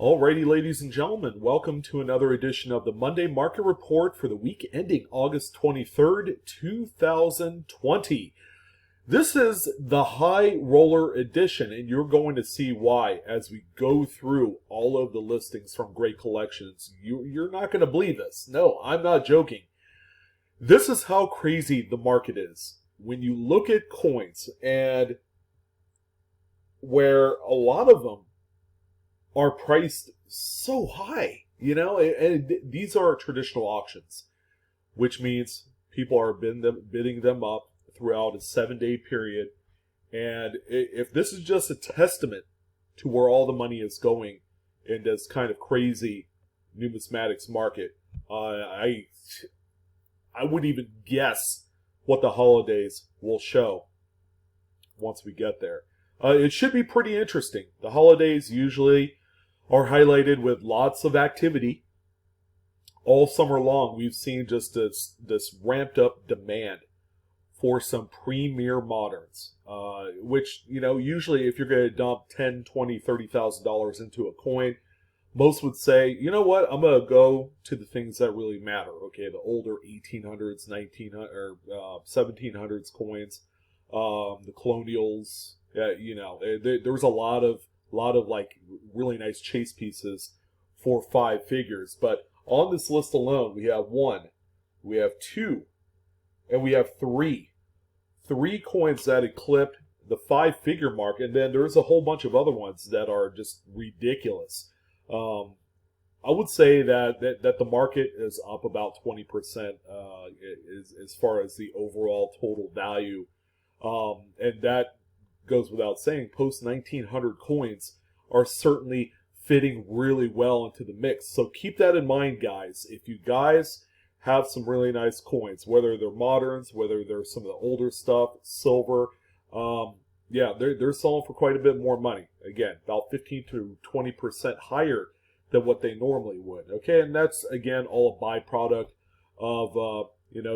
Alrighty, ladies and gentlemen, welcome to another edition of the Monday Market Report for the week ending August 23rd, 2020. This is the high roller edition, and you're going to see why as we go through all of the listings from Great Collections. You're not going to believe this. No, I'm not joking. This is how crazy the market is. When you look at coins and where a lot of them are priced so high, and these are traditional auctions, which means people are bidding them up throughout a 7-day period. And if this is just a testament to where all the money is going in this kind of crazy numismatics market, I would even guess what the holidays will show once we get there. It should be pretty interesting. The holidays usually are highlighted with lots of activity. All summer long, we've seen just this ramped up demand for some premier moderns, which, usually if you're going to dump $10, $20, $30,000 into a coin, most would say, you know what, I'm going to go to the things that really matter. Okay, the older 1800s, 1900s, or 1700s coins, the colonials. There's a lot of like really nice chase pieces for 5 figures. But on this list alone, we have 1, we have 2, and we have 3 coins that eclipse the 5-figure mark, and then there's a whole bunch of other ones that are just ridiculous. I would say that the market is up about 20% as far as the overall total value, and that goes without saying. Post 1900 coins are certainly fitting really well into the mix. So keep that in mind, guys. If you guys have some really nice coins, whether they're moderns, whether they're some of the older stuff, silver, they're selling for quite a bit more money. Again, about 15 to 20% higher than what they normally would. Okay, and that's again all a byproduct of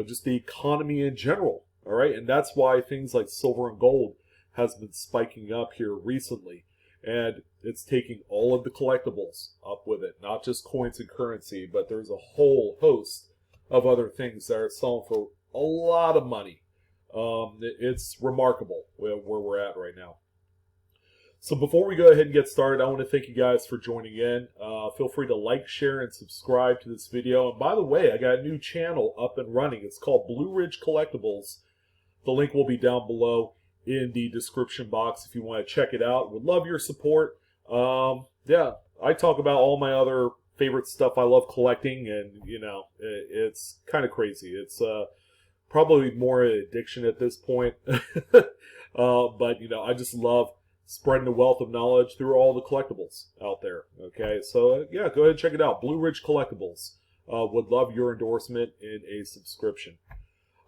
just the economy in general. All right, and that's why things like silver and gold has been spiking up here recently, and it's taking all of the collectibles up with it, not just coins and currency, but there's a whole host of other things that are selling for a lot of money. It's remarkable where we're at right now. So before we go ahead and get started, I want to thank you guys for joining in. Feel free to like, share, and subscribe to this video. And by the way, I got a new channel up and running. It's called Blue Ridge Collectibles. The link will be down below in the description box if you want to check it out. Would love your support. I talk about all my other favorite stuff I love collecting, and it's kind of crazy. It's probably more an addiction at this point. But I just love spreading the wealth of knowledge through all the collectibles out there. Okay, so go ahead and check it out. Blue Ridge Collectibles. Would love your endorsement in a subscription.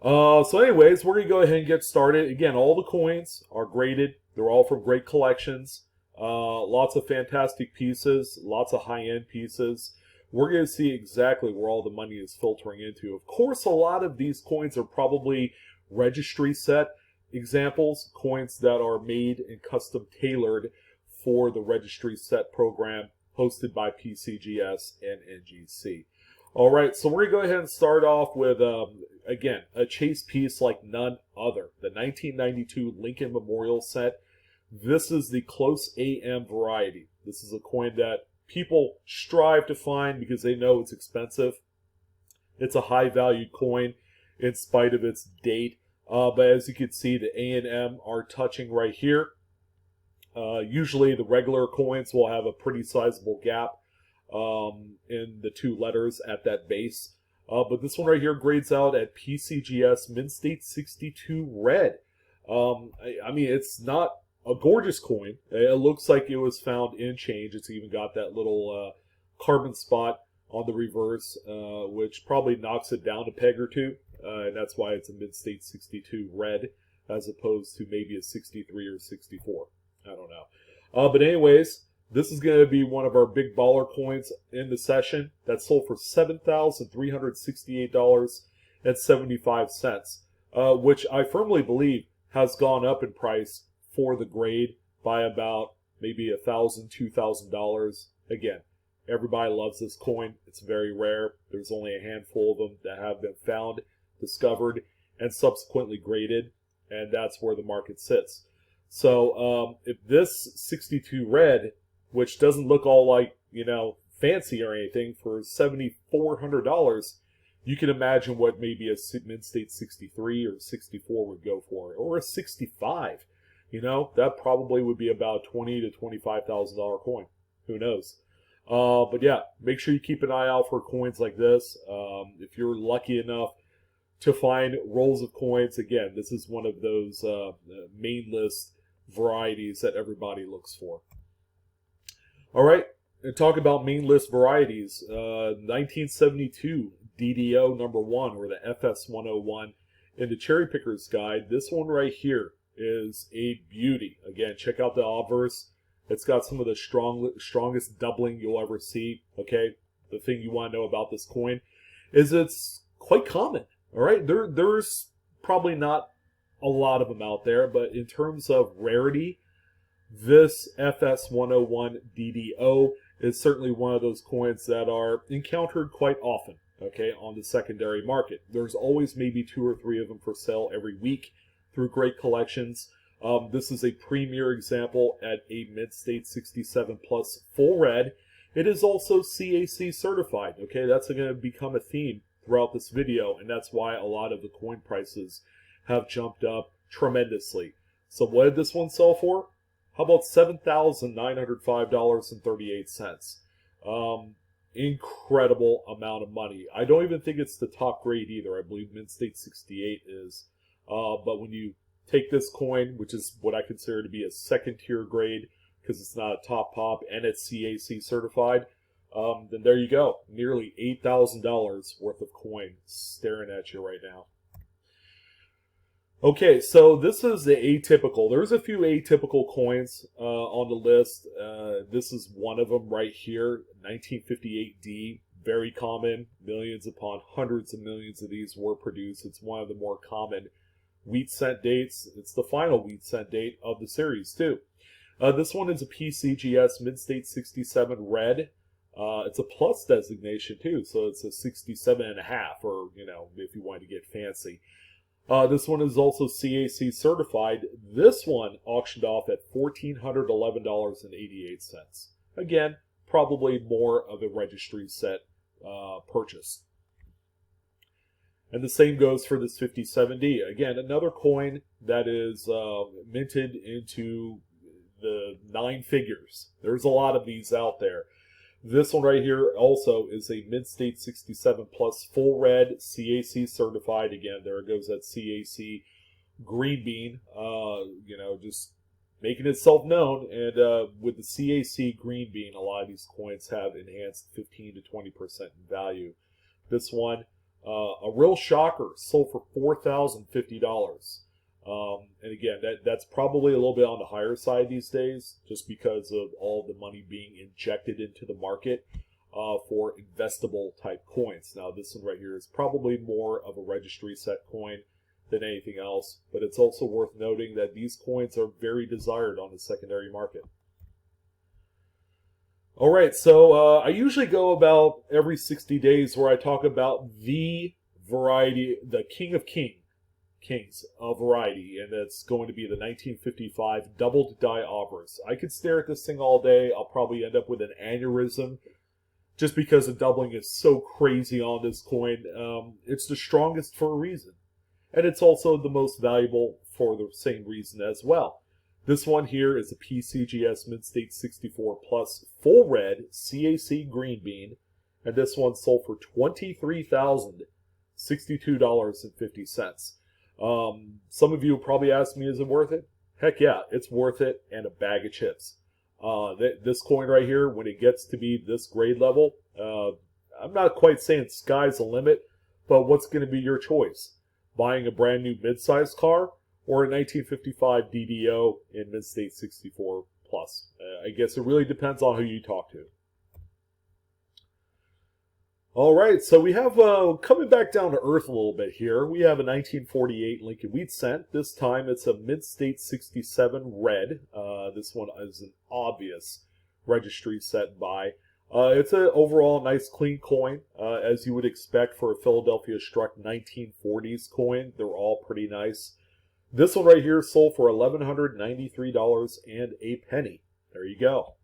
So anyways, we're going to go ahead and get started. Again, all the coins are graded. They're all from Great Collections. Lots of fantastic pieces, lots of high-end pieces. We're going to see exactly where all the money is filtering into. Of course, a lot of these coins are probably registry set examples, coins that are made and custom tailored for the registry set program hosted by PCGS and NGC. All right, so we're going to go ahead and start off with, again, a chase piece like none other. The 1992 Lincoln Memorial set. This is the close AM variety. This is a coin that people strive to find because they know it's expensive. It's a high-valued coin in spite of its date. But as you can see, the A and M are touching right here. Usually the regular coins will have a pretty sizable gap in the 2 letters at that base. But this one right here grades out at PCGS Mint State 62 red. I mean, it's not a gorgeous coin. It looks like it was found in change. It's even got that little carbon spot on the reverse, which probably knocks it down a peg or 2. And that's why it's a Mint State 62 red as opposed to maybe a 63 or 64. I don't know. But anyways, this is going to be one of our big baller coins in the session that sold for $7,368.75, which I firmly believe has gone up in price for the grade by about maybe $1,000, $2,000. Again, Everybody loves this coin. It's very rare. There's only a handful of them that have been found, discovered, and subsequently graded, and that's where the market sits. So if this 62 red, which doesn't look all like, fancy or anything, for $7,400, you can imagine what maybe a mid-state 63 or 64 would go for, or a 65. That probably would be about $20,000 to $25,000 coin. Who knows? But yeah, make sure you keep an eye out for coins like this. If you're lucky enough to find rolls of coins, again, this is one of those main list varieties that everybody looks for. All right, and talk about main list varieties. 1972 DDO number 1, or the FS101 in the Cherry Picker's Guide. This one right here is a beauty. Again, check out the obverse. It's got some of the strongest doubling you'll ever see. Okay, the thing you want to know about this coin is it's quite common. All right, there's probably not a lot of them out there, but in terms of rarity, this FS101 DDO is certainly one of those coins that are encountered quite often, okay, on the secondary market. There's always maybe 2 or 3 of them for sale every week through great collections. This is a premier example at a mid-state 67 plus full red. It is also CAC certified, okay? That's going to become a theme throughout this video, and that's why a lot of the coin prices have jumped up tremendously. So what did this one sell for? How about $7,905.38? Incredible amount of money. I don't even think it's the top grade either. I believe mid-state 68 is. But when you take this coin, which is what I consider to be a second tier grade, because it's not a top pop and it's CAC certified, then there you go. Nearly $8,000 worth of coin staring at you right now. Okay, so this is the atypical. There's a few atypical coins on the list. This is one of them right here, 1958D. Very common. Millions upon hundreds of millions of these were produced. It's one of the more common wheat cent dates. It's the final wheat cent date of the series, too. This one is a PCGS Mid-State 67 red. It's a plus designation, too, so it's a 67.5, or, if you want to get fancy. This one is also CAC certified. This one auctioned off at $1,411.88. Again, probably more of a registry set purchase. And the same goes for this 57D. Again, another coin that is minted into the 9 figures. There's a lot of these out there. This one right here also is a mid-state 67 plus full red, CAC certified. Again, there it goes, that CAC green bean, just making itself known. And with the CAC green bean, a lot of these coins have enhanced 15 to 20% in value. This one, a real shocker, sold for $4,050. And again, that's probably a little bit on the higher side these days, just because of all the money being injected into the market for investable type coins. Now, this one right here is probably more of a registry set coin than anything else, but it's also worth noting that these coins are very desired on the secondary market. All right, so I usually go about every 60 days where I talk about the variety, the king of kings of variety, and that's going to be the 1955 Double Die Obverse. I could stare at this thing all day. I'll probably end up with an aneurysm just because the doubling is so crazy on this coin. It's the strongest for a reason, and it's also the most valuable for the same reason as well. This one here is a PCGS Mid-State 64 Plus full red CAC green bean, and this one sold for $23,062.50. Some of you will probably ask me, is it worth it? Heck yeah, it's worth it, and a bag of chips. This coin right here, when it gets to be this grade level, I'm not quite saying sky's the limit, but what's going to be your choice? Buying a brand new mid-sized car or a 1955 DDO in mid-state 64 plus? I guess it really depends on who you talk to. All right, so we have, coming back down to earth a little bit here, we have a 1948 Lincoln Wheat Cent. This time it's a mid-state 67 red. This one is an obvious registry set buy. It's an overall nice clean coin, as you would expect for a Philadelphia struck 1940s coin. They're all pretty nice. This one right here sold for $1,193 and a penny. There you go.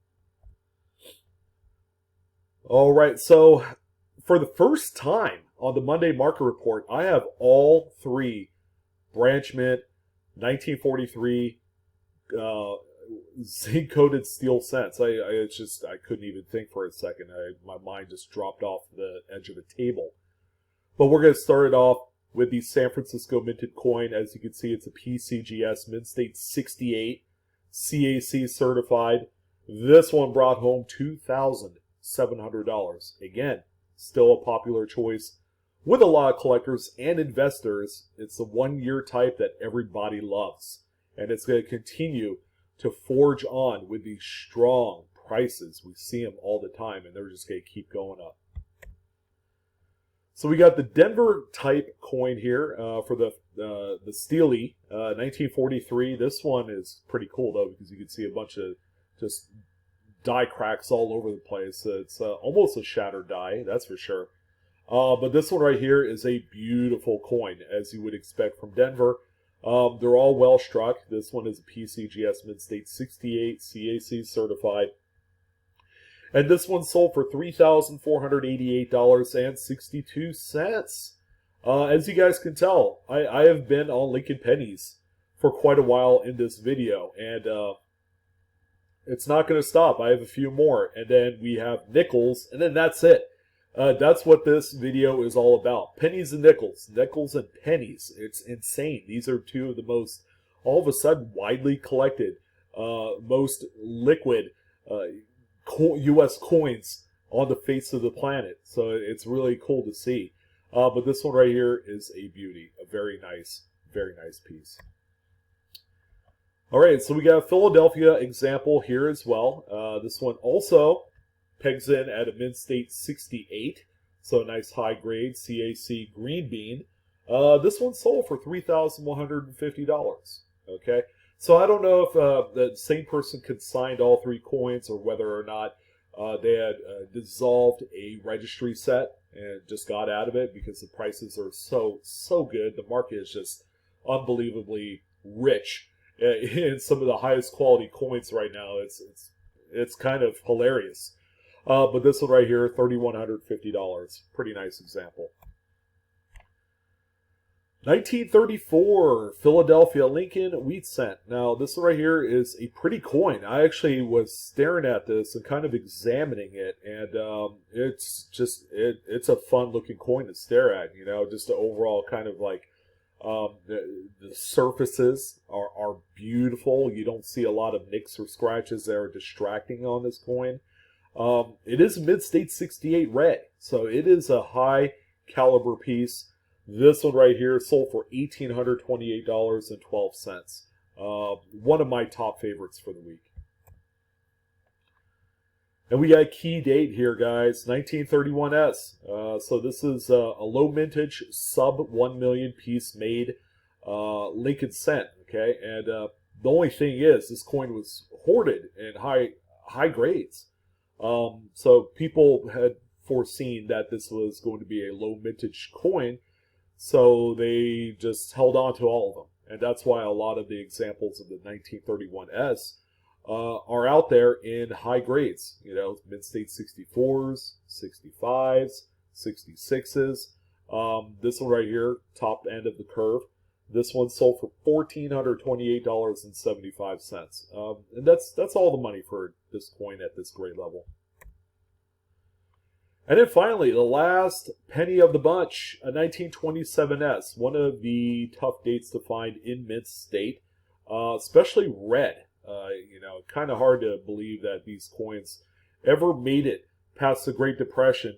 All right, so for the first time on the Monday Market Report, I have all three Branch Mint 1943 zinc-coated steel cents. I couldn't even think for a second. My mind just dropped off the edge of the table. But we're going to start it off with the San Francisco minted coin. As you can see, it's a PCGS Mint State 68, CAC certified. This one brought home $2,700. Again, still a popular choice with a lot of collectors and investors. It's the 1 year type that everybody loves. And it's going to continue to forge on with these strong prices. We see them all the time, and they're just going to keep going up. So we got the Denver type coin here for the Steely 1943. This one is pretty cool though, because you can see a bunch of just die cracks all over the place. It's almost a shattered die, that's for sure. But this one right here is a beautiful coin, as you would expect from Denver. They're all well struck. This one is a PCGS Mint State 68, CAC certified. And this one sold for $3,488.62. As you guys can tell, I have been on Lincoln Pennies for quite a while in this video. And it's not going to stop. I have a few more. And then we have nickels. And then that's it. That's what this video is all about. Pennies and nickels. Nickels and pennies. It's insane. These are two of the most, all of a sudden, widely collected, most liquid U.S. coins on the face of the planet. So it's really cool to see. But this one right here is a beauty. A very nice piece. All right, so we got a Philadelphia example here as well. This one also pegs in at a Mint State 68. So a nice high grade CAC green bean. This one sold for $3,150. Okay. So I don't know if the same person consigned all three coins, or whether or not they had dissolved a registry set and just got out of it, because the prices are so good. The market is just unbelievably rich in some of the highest quality coins right now. It's kind of hilarious. But this one right here, $3,150. Pretty nice example. 1934 Philadelphia Lincoln wheat cent. Now this one right here is a pretty coin. I actually was staring at this and kind of examining it, and it's a fun looking coin to stare at. You know, just the overall kind of like the surfaces are beautiful. You don't see a lot of nicks or scratches that are distracting on this coin. It is a Mid-State 68 red, so it is a high caliber piece. This one right here sold for $1,828.12. One of my top favorites for the week. And we got a key date here, guys, 1931S. So this is a low mintage, sub 1 million piece made Lincoln cent, okay? And the only thing is, this coin was hoarded in high grades. So people had foreseen that this was going to be a low mintage coin, so they just held on to all of them. And that's why a lot of the examples of the 1931S are out there in high grades. You know, Mid-State 64s, 65s, 66s. This one right here, top end of the curve. This one sold for $1,428.75. And that's all the money for this coin at this grade level. And then finally, the last penny of the bunch, a 1927S, one of the tough dates to find in Mint State, especially red. You know, kind of hard to believe that these coins ever made it past the Great Depression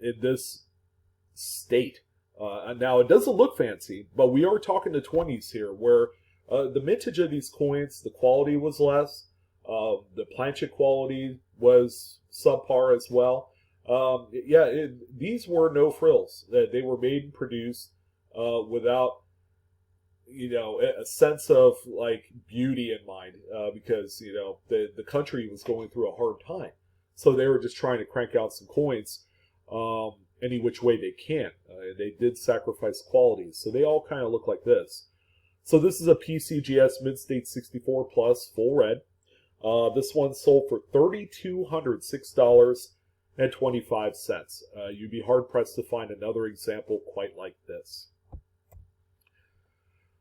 in this state. Now, it doesn't look fancy, but we are talking the 20s here, where the mintage of these coins, the quality was less. The planchet quality was subpar as well. These were no frills. They were made and produced without, you know, a sense of like beauty in mind, because, you know, the country was going through a hard time. So they were just trying to crank out some coins any which way they can. They did sacrifice quality. So they all kind of look like this. So this is a PCGS Mid-State 64 Plus full red. This one sold for $3,206.25. You'd be hard-pressed to find another example quite like this.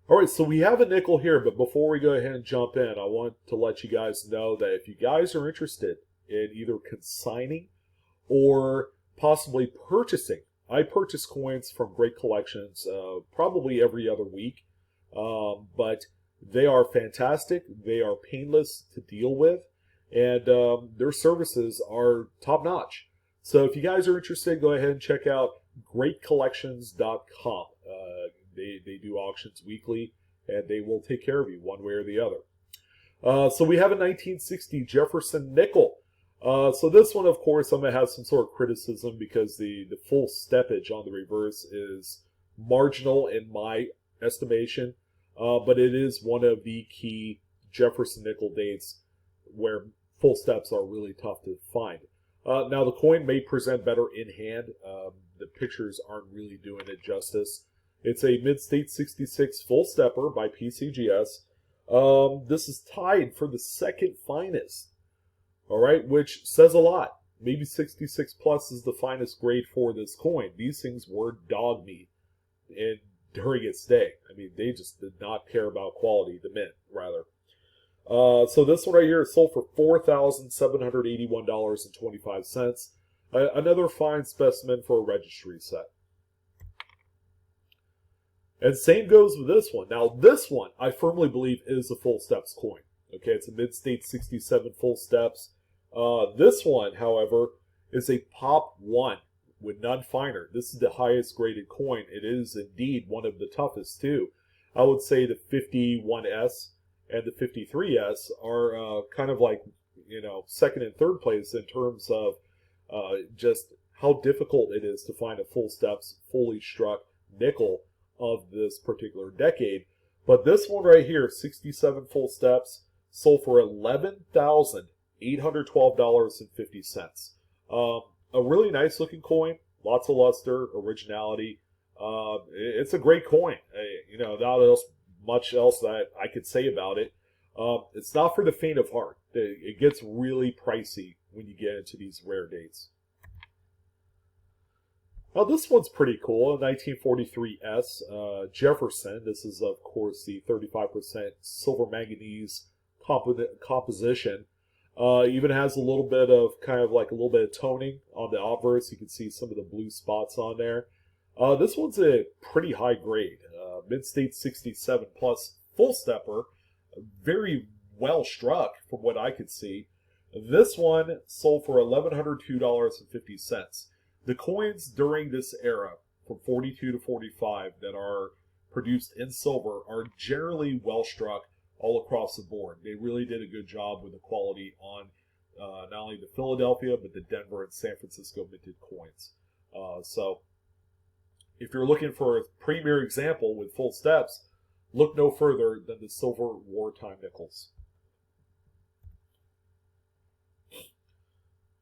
All right, so we have a nickel here, but before we go ahead and jump in, I want to let you guys know that if you guys are interested in either consigning or possibly purchasing, I purchase coins from great collections probably every other week, but they are fantastic. They are painless to deal with, and their services are top-notch. So if you guys are interested, go ahead and check out greatcollections.com. They do auctions weekly, and they will take care of you one way or the other. So we have a 1960 Jefferson Nickel. So this one, of course, I'm going to have some sort of criticism because the full steppage on the reverse is marginal in my estimation. But it is one of the key Jefferson Nickel dates where full steps are really tough to find. Now, the coin may present better in hand. The pictures aren't really doing it justice. It's a Mid-State 66 full stepper by PCGS. This is tied for the second finest, all right, which says a lot. Maybe 66 plus is the finest grade for this coin. These things were dog meat during its day. I mean, they just did not care about quality, the mint, rather. So this one right here is sold for $4,781.25. Another fine specimen for a registry set. And same goes with this one. Now, this one, I firmly believe, is a full steps coin. Okay, it's a Mid-State 67 full steps. This one, however, is a Pop 1 with none finer. This is the highest graded coin. It is indeed one of the toughest, too. I would say the 51S and the 53S are kind of like, you know, second and third place in terms of just how difficult it is to find a full steps, fully struck nickel of this particular decade. But this one right here, 67 full steps, sold for $11,812.50. A really nice looking coin, lots of luster, originality. It's a great coin. You know, not much else that I could say about it. It's not for the faint of heart. It gets really pricey when you get into these rare dates. Now this one's pretty cool, a 1943S Jefferson. This is, of course, the 35% silver manganese composition. Even has a little bit of kind of like a little bit of toning on the obverse. You can see some of the blue spots on there. This one's a pretty high grade, Mid-State 67 plus full stepper, very well struck from what I could see. This one sold for $1,102.50. The coins during this era, from 42 to 45, that are produced in silver are generally well struck all across the board. They really did a good job with the quality on not only the Philadelphia, but the Denver and San Francisco minted coins. So if you're looking for a premier example with full steps, look no further than the silver Wartime Nickels.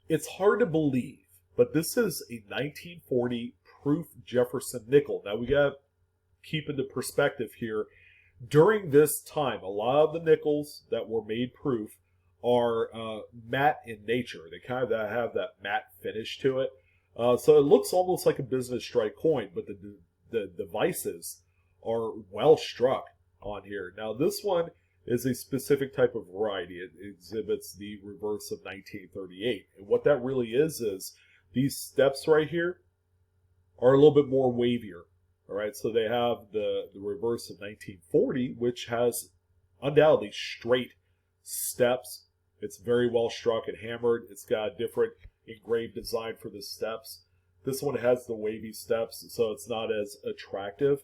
It's hard to believe, but this is a 1940 proof Jefferson nickel. Now we got to keep into perspective here. During this time, a lot of the nickels that were made proof are matte in nature. They kind of have that matte finish to it. So it looks almost like a business strike coin, but the devices are well struck on here. Now this one is a specific type of variety. It exhibits the reverse of 1938. And what that really is these steps right here are a little bit more wavier. All right, so they have the reverse of 1940, which has undoubtedly straight steps. It's very well struck and hammered. It's got a different engraved design for the steps. This one has the wavy steps, so it's not as attractive.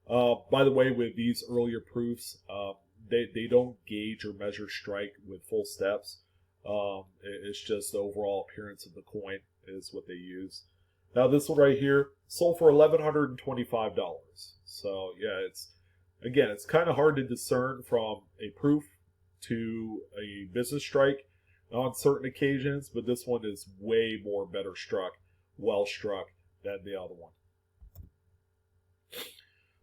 By the way, with these earlier proofs, they don't gauge or measure strike with full steps. It's just the overall appearance of the coin is what they use. Now this one right here sold for $1,125. So yeah, it's kind of hard to discern from a proof to a business strike. on certain occasions, but this one is way more better struck, well struck than the other one.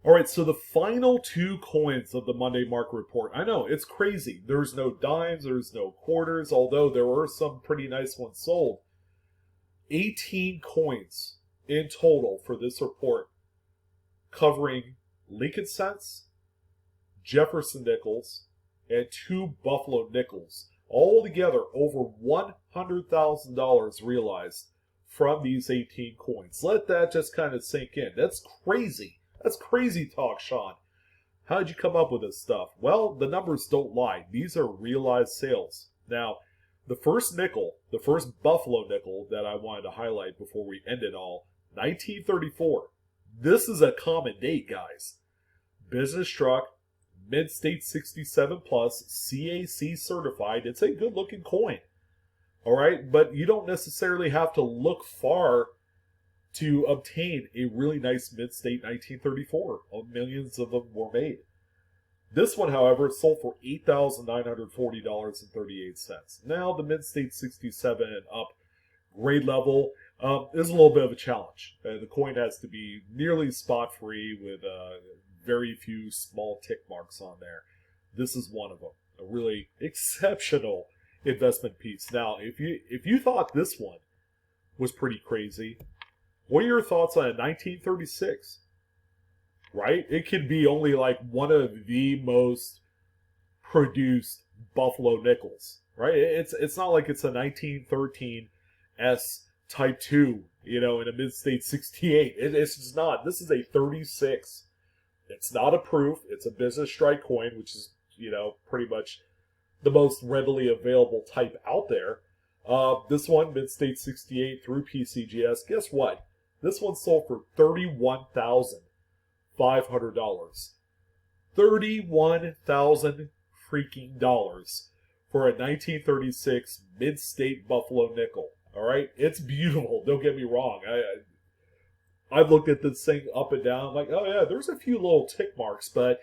All right, so the final two coins of the Monday market report. I know, it's crazy. There's no dimes, there's no quarters, although there were some pretty nice ones sold. 18 coins in total for this report, covering Lincoln cents, Jefferson Nickels, and 2 Buffalo Nickels. All together, over $100,000 realized from these 18 coins. Let that just kind of sink in. That's crazy. That's crazy talk, Sean. How'd you come up with this stuff? Well, the numbers don't lie. These are realized sales. Now, the first nickel, the first Buffalo nickel that I wanted to highlight before we end it all, 1934. This is a common date, guys. Business truck, mid-state 67 plus, CAC certified. It's a good-looking coin. All right, but you don't necessarily have to look far to obtain a really nice mid-state 1934. Millions of them were made. This one, however, sold for $8,940.38. Now, the mid-state 67 and up grade level is a little bit of a challenge. The coin has to be nearly spot-free with very few small tick marks on there. This is one of them. A really exceptional investment piece. Now, if you thought this one was pretty crazy, what are your thoughts on a 1936? Right? It could be only like one of the most produced Buffalo Nickels. Right? It's not like it's a 1913 S Type 2, in a mid-state 68. It's just not. This is a 36. It's not a proof. It's a business strike coin, which is, pretty much the most readily available type out there. This one, mid-state 68 through PCGS. Guess what? This one sold for $31,500. $31,000 freaking dollars for a 1936 mid-state Buffalo nickel. All right, it's beautiful. Don't get me wrong. I've looked at this thing up and down, like, oh yeah, there's a few little tick marks, but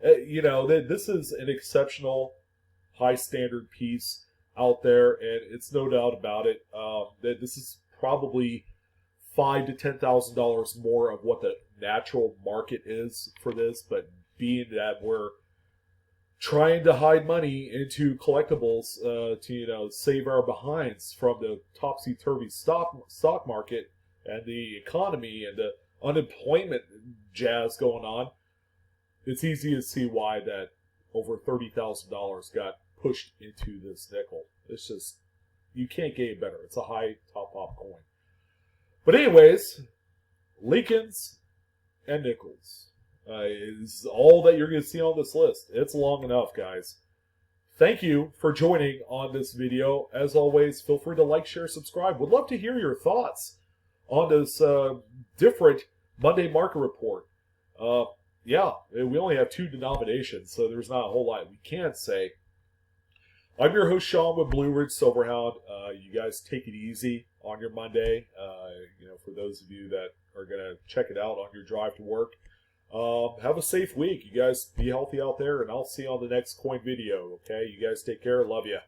this is an exceptional, high standard piece out there, and it's no doubt about it that this is probably $5,000 to $10,000 more of what the natural market is for this, but being that we're trying to hide money into collectibles to save our behinds from the topsy-turvy stock market and the economy and the unemployment jazz going on, it's easy to see why that over $30,000 got pushed into this nickel. It's just, you can't get it better. It's a high top-op coin. But anyways, Lincolns and Nickels is all that you're going to see on this list. It's long enough, guys. Thank you for joining on this video. As always, feel free to like, share, subscribe. Would love to hear your thoughts on this different Monday market report. Yeah, we only have 2 denominations, so there's not a whole lot we can say. I'm your host, Sean, with Blue Ridge Silverhound. You guys take it easy on your Monday. For those of you that are going to check it out on your drive to work, have a safe week. You guys be healthy out there, and I'll see you on the next coin video, okay? You guys take care. Love you.